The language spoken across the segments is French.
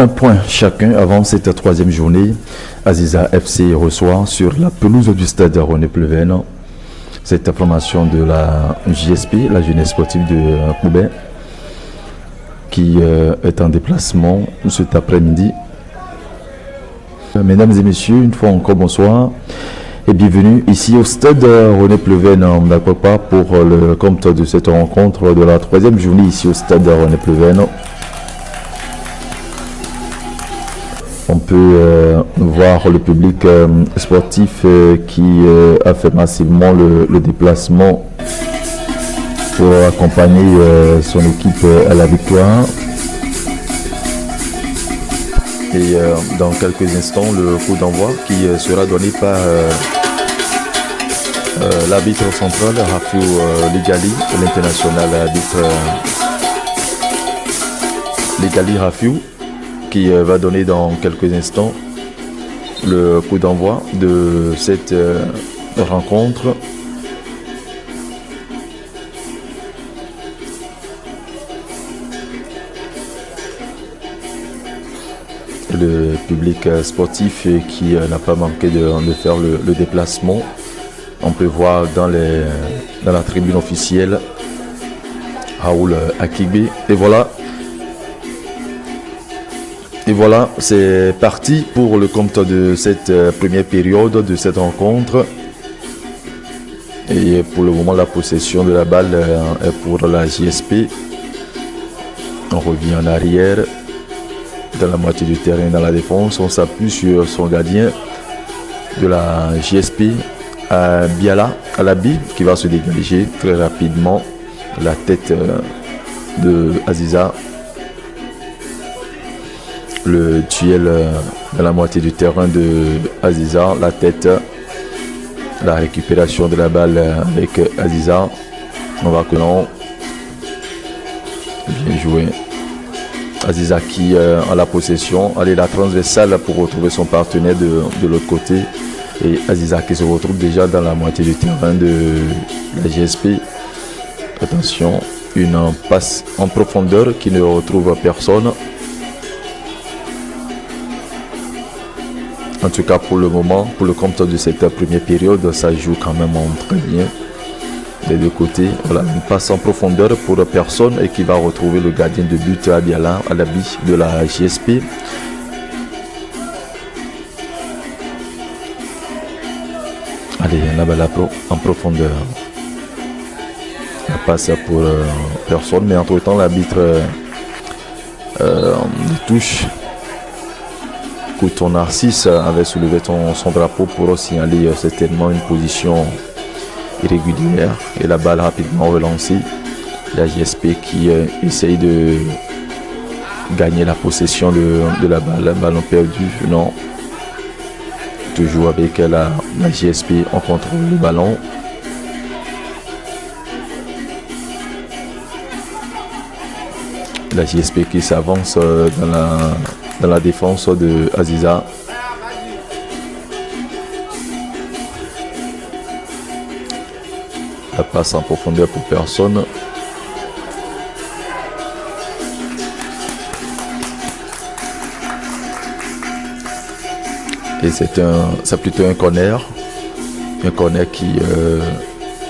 Un point chacun avant cette troisième journée. Aziza FC reçoit sur la pelouse du stade René Pleven cette formation de la JSP, la jeunesse sportive de Koubé, qui est en déplacement cet après-midi. Mesdames et messieurs, une fois encore bonsoir et bienvenue ici au stade René Pleven d'Akopa pour le compte de cette rencontre de la troisième journée ici au stade René Pleven. On peut voir le public sportif qui a fait massivement le déplacement pour accompagner son équipe à la victoire. Et dans quelques instants, le coup d'envoi qui sera donné par l'arbitre central, Rafiou Ligali, l'international arbitre Ligali Rafiou, qui va donner dans quelques instants le coup d'envoi de cette rencontre. Le public sportif qui n'a pas manqué de faire le déplacement. On peut voir dans la tribune officielle Raoul Akigbe. Et voilà, c'est parti pour le compte de cette première période de cette rencontre. Et pour le moment, la possession de la balle est pour la JSP. On revient en arrière dans la moitié du terrain, dans la défense. On s'appuie sur son gardien de la JSP, Biala Alabi, qui va se dégager très rapidement la tête de Aziza. Le duel dans la moitié du terrain de Aziza, la tête, la récupération de la balle avec Aziza. On va collant. Bien joué. Aziza qui a la possession. Allez, la transversale pour retrouver son partenaire de l'autre côté. Et Aziza qui se retrouve déjà dans la moitié du terrain de la GSP. Attention, une passe en profondeur qui ne retrouve personne. En tout cas, pour le moment, pour le compte de cette première période, ça joue quand même très bien des deux côtés. Voilà, une passe en profondeur pour personne et qui va retrouver le gardien de but à Biala, à l'habit de la JSP. Allez, la balle en profondeur. La passe pour personne, mais entre-temps, l'arbitre touche. Couton Narcisse avait soulevé son drapeau pour signaler certainement une position irrégulière et la balle rapidement relancée. La JSP qui essaye de gagner la possession de la balle. Ballon perdu, non. Toujours avec la JSP, on contrôle le ballon. La JSP qui s'avance dans la défense de Aziza. La passe en profondeur pour personne. Et c'est plutôt un corner. Un corner qui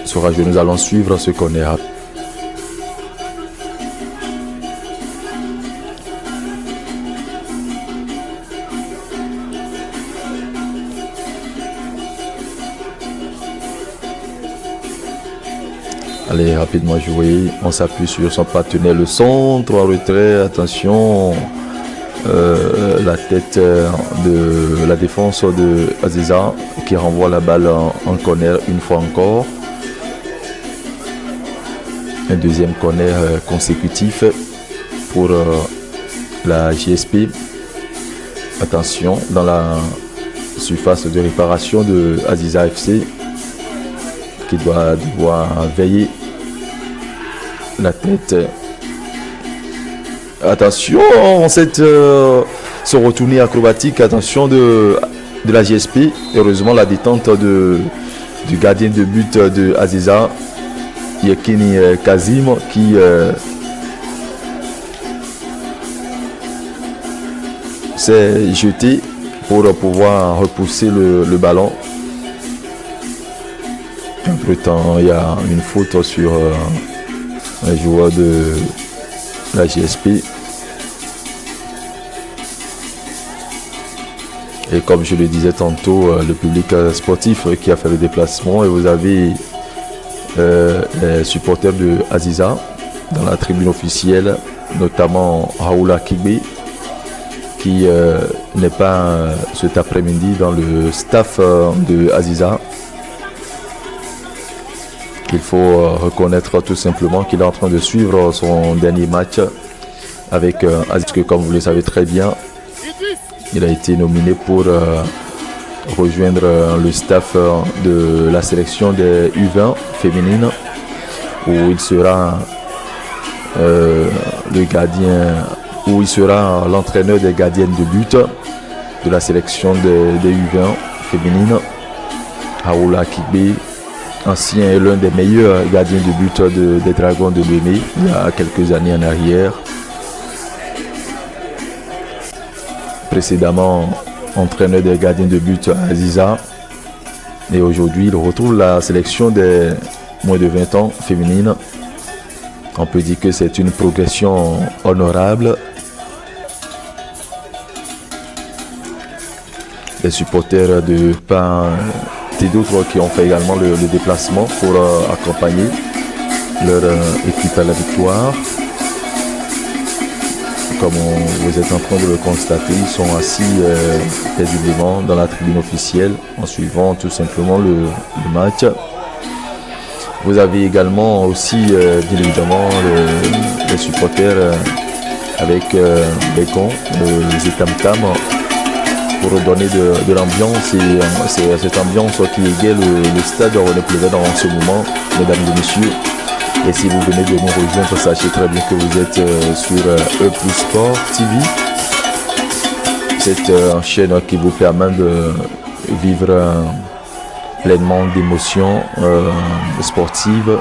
sera joué. Nous allons suivre ce corner. Allez, rapidement jouer, on s'appuie sur son partenaire, le centre en retrait, attention, la tête de la défense de Aziza qui renvoie la balle en corner une fois encore. Un deuxième corner consécutif pour la JSP. Attention, dans la surface de réparation de Aziza FC qui doit devoir veiller. La tête. Attention, ce retourné acrobatique. Attention de la GSP. Heureusement, la détente du gardien de but de Aziza, Yekini Kazim, qui s'est jeté pour pouvoir repousser le ballon. Entre temps, il y a une faute sur un joueur de la GSP. Et comme je le disais tantôt, le public sportif qui a fait le déplacement, et vous avez les supporters de Aziza dans la tribune officielle, notamment Raoula Kigbe, qui n'est pas cet après-midi dans le staff de Aziza. Il faut reconnaître tout simplement qu'il est en train de suivre son dernier match avec Aziza, que comme vous le savez très bien, il a été nominé pour rejoindre le staff de la sélection des U20 féminines, où il sera le gardien, où il sera l'entraîneur des gardiennes de but de la sélection des U20 féminines. Raoula Kigbe, ancien et l'un des meilleurs gardiens de but des Dragons de Lomé il y a quelques années en arrière. Précédemment entraîneur des gardiens de but à Aziza, et aujourd'hui il retrouve la sélection des moins de 20 ans féminines. On peut dire que c'est une progression honorable. Les supporters de part et d'autres qui ont fait également le déplacement pour accompagner leur équipe à la victoire. Comme vous êtes en train de le constater, ils sont assis paisiblement dans la tribune officielle en suivant tout simplement le match. Vous avez également aussi bien évidemment les supporters avec Bécon, les tam-tam, pour donner de l'ambiance, et c'est cette ambiance qui égaye le stade René Pleven en ce moment, mesdames et messieurs. Et si vous venez de nous rejoindre, sachez très bien que vous êtes sur E+ Sport TV. C'est une chaîne qui vous permet de vivre pleinement d'émotions sportives